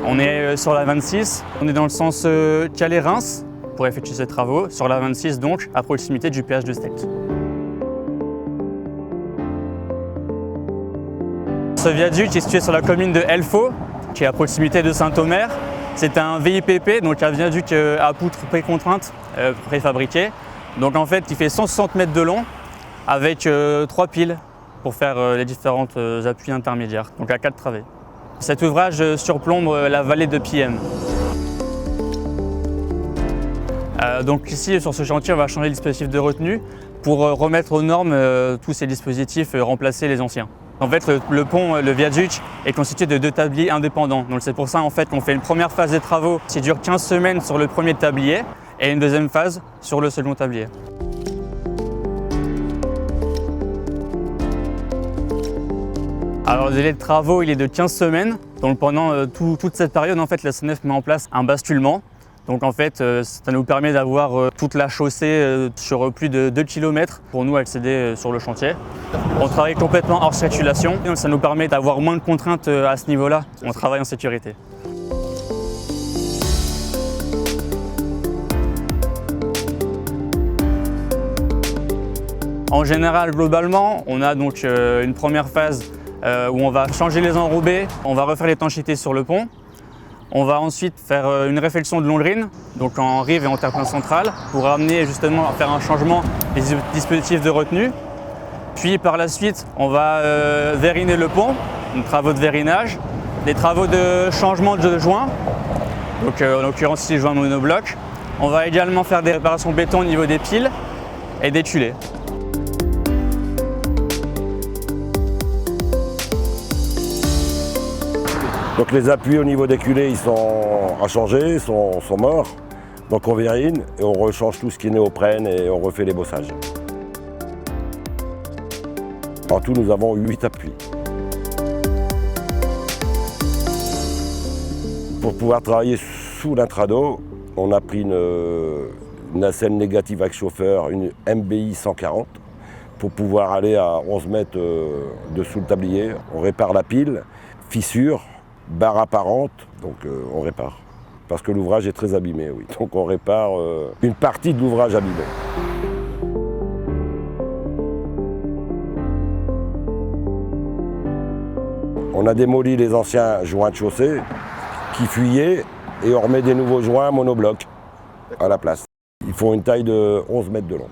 On est sur la 26, on est dans le sens Calais-Reims pour effectuer ces travaux, sur la 26 donc, à proximité du péage de Stelt. Ce viaduc est situé sur la commune de Elfaux, qui est à proximité de Saint-Omer. C'est un VIPP, donc un viaduc à poutres précontraintes, préfabriqué. Donc en fait, il fait 160 mètres de long avec 3 piles pour faire les différentes appuis intermédiaires, donc à 4 travées. Cet ouvrage surplombe la vallée de Piem. Donc ici, sur ce chantier, on va changer le dispositif de retenue pour remettre aux normes tous ces dispositifs, remplacer les anciens. En fait, le pont, le viaduc est constitué de 2 tabliers indépendants. Donc c'est pour ça en fait, qu'on fait une première phase des travaux qui dure 15 semaines sur le premier tablier et une deuxième phase sur le second tablier. Alors le délai de travaux il est de 15 semaines. Donc pendant toute cette période, en fait, la SNF met en place un basculement. Donc en fait, ça nous permet d'avoir toute la chaussée sur plus de 2 km pour nous accéder sur le chantier. On travaille complètement hors circulation, donc ça nous permet d'avoir moins de contraintes à ce niveau-là. On travaille en sécurité. En général, globalement, on a donc une première phase où on va changer les enrobés, on va refaire l'étanchéité sur le pont. On va ensuite faire une réfection de longrine, donc en rive et en terre-plein central, pour amener justement à faire un changement des dispositifs de retenue. Puis par la suite, on va vériner le pont, des travaux de vérinage, des travaux de changement de joints, donc en l'occurrence ici joints monobloc. On va également faire des réparations béton au niveau des piles et des culées. Donc les appuis au niveau des culées, ils sont à changer, sont morts. Donc on vérine et on rechange tout ce qui est néoprène et on refait les bossages. En tout, nous avons 8 appuis. Pour pouvoir travailler sous l'intrado, on a pris une nacelle négative avec chauffeur, une MBI 140, pour pouvoir aller à 11 mètres dessous le tablier. On répare la pile, fissure, barre apparente, donc on répare. Parce que l'ouvrage est très abîmé, oui. Donc on répare une partie de l'ouvrage abîmé. On a démoli les anciens joints de chaussée qui fuyaient et on remet des nouveaux joints monoblocs à la place. Ils font une taille de 11 mètres de long.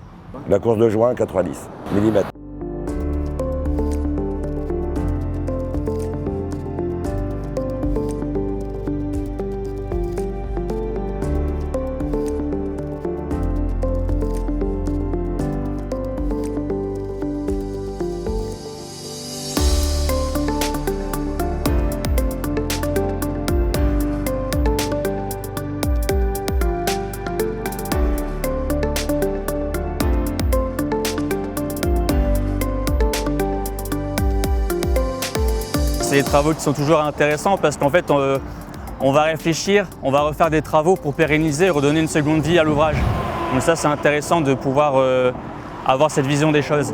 La course de joint, 90 mm. C'est des travaux qui sont toujours intéressants parce qu'en fait, on va réfléchir, on va refaire des travaux pour pérenniser et redonner une seconde vie à l'ouvrage. Donc ça, c'est intéressant de pouvoir avoir cette vision des choses.